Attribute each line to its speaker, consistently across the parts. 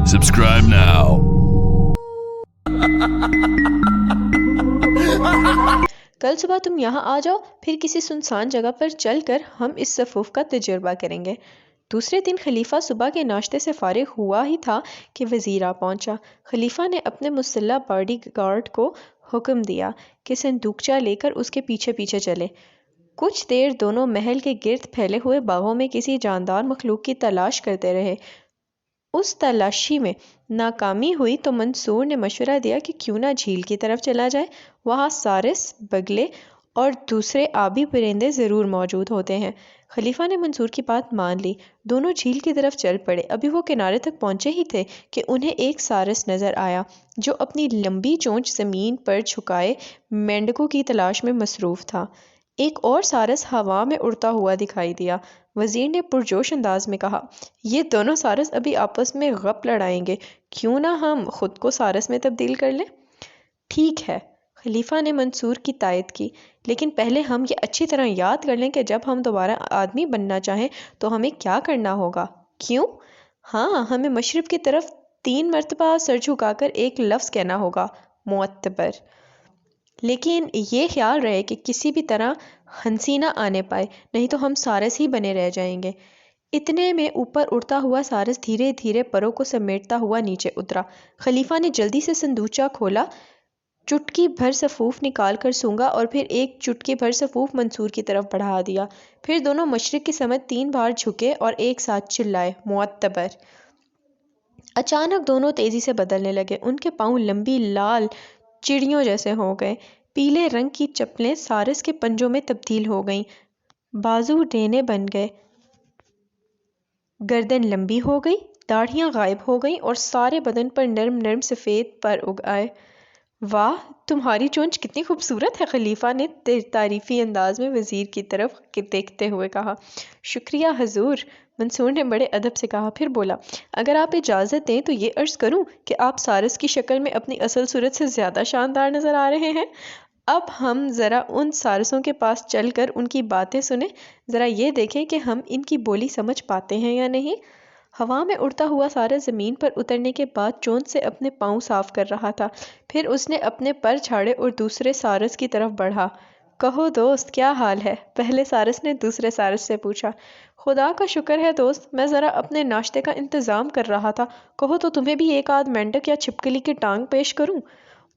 Speaker 1: Subscribe now.
Speaker 2: کل صبح تم یہاں آ جاؤ، پھر کسی سنسان جگہ پر چل کر ہم اس صفوف کا تجربہ کریں گے۔ دوسرے دن خلیفہ صبح کے ناشتے سے فارغ ہوا ہی تھا کہ وزیر آ پہنچا۔ خلیفہ نے اپنے مسلح باڈی گارڈ کو حکم دیا کہ صندوقچہ لے کر اس کے پیچھے پیچھے چلے۔ کچھ دیر دونوں محل کے گرد پھیلے ہوئے باغوں میں کسی جاندار مخلوق کی تلاش کرتے رہے۔ اس تلاشی میں ناکامی ہوئی تو منصور نے مشورہ دیا کہ کیوں نہ جھیل کی طرف چلا جائے، وہاں سارس، بگلے اور دوسرے آبی پرندے ضرور موجود ہوتے ہیں۔ خلیفہ نے منصور کی بات مان لی۔ دونوں جھیل کی طرف چل پڑے۔ ابھی وہ کنارے تک پہنچے ہی تھے کہ انہیں ایک سارس نظر آیا جو اپنی لمبی چونچ زمین پر جھکائے مینڈکوں کی تلاش میں مصروف تھا۔ ایک اور سارس ہوا میں اڑتا ہوا دکھائی دیا۔ وزیر نے پرجوش انداز میں کہا، یہ دونوں سارس ابھی آپس میں غپ لڑائیں گے، کیوں نہ ہم خود کو سارس میں تبدیل کر لیں؟ ٹھیک ہے، خلیفہ نے منصور کی تائید کی، لیکن پہلے ہم یہ اچھی طرح یاد کر لیں کہ جب ہم دوبارہ آدمی بننا چاہیں تو ہمیں کیا کرنا ہوگا۔ کیوں؟ ہاں، ہمیں مشرق کی طرف 3 مرتبہ سر جھکا کر ایک لفظ کہنا ہوگا، معتبر۔ لیکن یہ خیال رہے کہ کسی بھی طرح ہنسی نہ آنے پائے، نہیں تو ہم سارس ہی بنے رہ جائیں گے۔ اتنے میں اوپر اڑتا ہوا سارس دھیرے دھیرے پروں کو سمیٹتا ہوا نیچے اترا۔ خلیفہ نے جلدی سے صندوقچہ کھولا، چٹکی بھر صفوف نکال کر سونگا اور پھر ایک چٹکی بھر صفوف منصور کی طرف بڑھا دیا۔ پھر دونوں مشرق کی سمت 3 بار جھکے اور ایک ساتھ چلائے، معتبر۔ اچانک دونوں تیزی سے بدلنے لگے۔ ان کے پاؤں لمبی لال چڑیوں جیسے ہو گئے۔ پیلے رنگ کی چپلیں سارس کے پنجوں میں تبدیل ہو گئیں، بازو ڈینے بن گئے، گردن لمبی ہو گئی، داڑھیاں غائب ہو گئیں اور سارے بدن پر نرم نرم سفید پر اگ آئے۔ واہ، تمہاری چونچ کتنی خوبصورت ہے، خلیفہ نے تعریفی انداز میں وزیر کی طرف دیکھتے ہوئے کہا۔ شکریہ حضور، منصور نے بڑے ادب سے کہا، پھر بولا، اگر آپ اجازت دیں تو یہ عرض کروں کہ آپ سارس کی شکل میں اپنی اصل صورت سے زیادہ شاندار نظر آ رہے ہیں۔ اب ہم ذرا ان سارسوں کے پاس چل کر ان کی باتیں سنیں، ذرا یہ دیکھیں کہ ہم ان کی بولی سمجھ پاتے ہیں یا نہیں۔ ہوا میں اڑتا ہوا سارس زمین پر اترنے کے بعد چونچ سے اپنے پاؤں صاف کر رہا تھا۔ پھر اس نے اپنے پر چھاڑے اور دوسرے سارس کی طرف بڑھا۔ کہو دوست، کیا حال ہے؟ پہلے سارس نے دوسرے سارس سے پوچھا۔ خدا کا شکر ہے دوست، میں ذرا اپنے ناشتے کا انتظام کر رہا تھا، کہو تو تمہیں بھی ایک آدھ مینڈک یا چھپکلی کی ٹانگ پیش کروں؟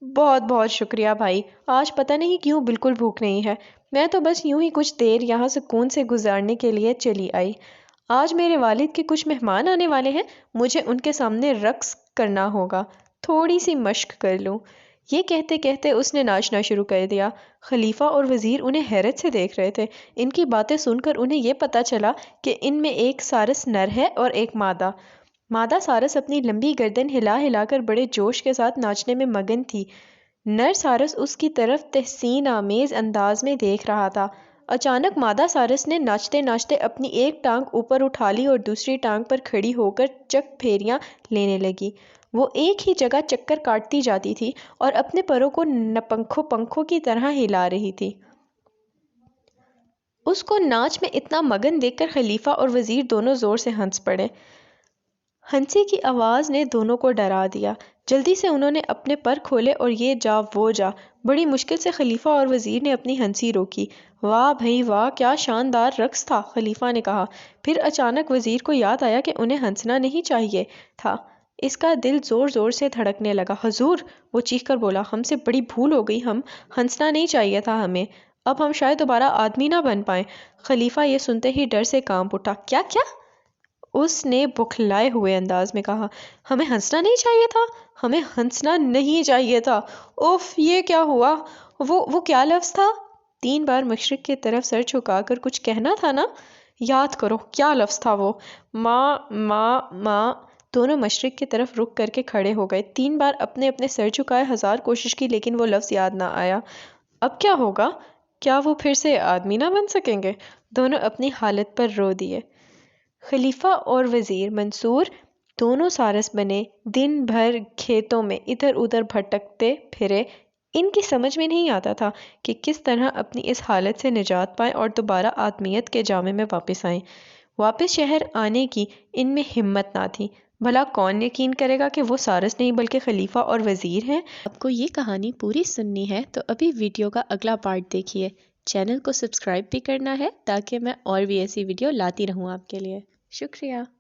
Speaker 2: بہت بہت شکریہ بھائی، آج پتہ نہیں کیوں بالکل بھوک نہیں ہے، میں تو بس یوں ہی کچھ دیر یہاں سکون سے گزارنے کے لیے چلی آئی۔ آج میرے والد کے کچھ مہمان آنے والے ہیں، مجھے ان کے سامنے رقص کرنا ہوگا، تھوڑی سی مشق کر لوں۔ یہ کہتے کہتے اس نے ناچنا شروع کر دیا۔ خلیفہ اور وزیر انہیں حیرت سے دیکھ رہے تھے۔ ان کی باتیں سن کر انہیں یہ پتہ چلا کہ ان میں ایک سارس نر ہے اور ایک مادہ۔ مادہ سارس اپنی لمبی گردن ہلا ہلا کر بڑے جوش کے ساتھ ناچنے میں مگن تھی۔ نر سارس اس کی طرف تحسین آمیز انداز میں دیکھ رہا تھا۔ اچانک مادہ سارس نے ناچتے ناچتے اپنی ایک ٹانگ اوپر اٹھا لی اور دوسری ٹانگ پر کھڑی ہو کر چک پھیریاں لینے لگی۔ وہ ایک ہی جگہ چکر کاٹتی جاتی تھی اور اپنے پروں کو پنکھوں کی طرح ہلا رہی تھی۔ اس کو ناچ میں اتنا مگن دیکھ کر خلیفہ اور وزیر دونوں زور سے ہنس پڑے۔ ہنسی کی آواز نے دونوں کو ڈرا دیا۔ جلدی سے انہوں نے اپنے پر کھولے اور یہ جا وہ جا، بڑی مشکل سے خلیفہ اور وزیر نے اپنی ہنسی روکی۔ واہ بھئی واہ، کیا شاندار رقص تھا، خلیفہ نے کہا۔ پھر اچانک وزیر کو یاد آیا کہ انہیں ہنسنا نہیں چاہیے تھا۔ اس کا دل زور زور سے دھڑکنے لگا۔ حضور، وہ چیخ کر بولا، ہم سے بڑی بھول ہو گئی، ہنسنا نہیں چاہیے تھا ہمیں، اب ہم شاید دوبارہ آدمی نہ بن پائیں۔ خلیفہ یہ سنتے ہی ڈر سے کانپ اٹھا۔ کیا کیا؟ اس نے بوکھلائے ہوئے انداز میں کہا، ہمیں ہنسنا نہیں چاہیے تھا، ہمیں ہنسنا نہیں چاہیے تھا۔ اوف، یہ کیا ہوا؟ وہ کیا لفظ تھا؟ 3 بار مشرق کی طرف سر جھکا کر کچھ کہنا تھا نا؟ یاد کرو، کیا لفظ تھا وہ؟ ماں ماں ماں۔ دونوں مشرق کی طرف رک کر کے کھڑے ہو گئے۔ 3 بار اپنے اپنے سر جھکائے، 1000 کوشش کی لیکن وہ لفظ یاد نہ آیا۔ اب کیا ہوگا؟ کیا وہ پھر سے آدمی نہ بن سکیں گے؟ دونوں اپنی حالت پر رو دیے۔ خلیفہ اور وزیر منصور دونوں سارس بنے، دن بھر کھیتوں میں ادھر ادھر بھٹکتے پھرے۔ ان کی سمجھ میں نہیں آتا تھا کہ کس طرح اپنی اس حالت سے نجات پائیں اور دوبارہ آدمیت کے جامے میں واپس آئیں۔ واپس شہر آنے کی ان میں ہمت نہ تھی۔ بھلا کون یقین کرے گا کہ وہ سارس نہیں بلکہ خلیفہ اور وزیر ہیں؟ آپ کو یہ کہانی پوری سننی ہے تو ابھی ویڈیو کا اگلا پارٹ دیکھیے۔ چینل کو سبسکرائب بھی کرنا ہے تاکہ میں اور بھی ایسی ویڈیو لاتی رہوں آپ کے لیے۔ شکریہ۔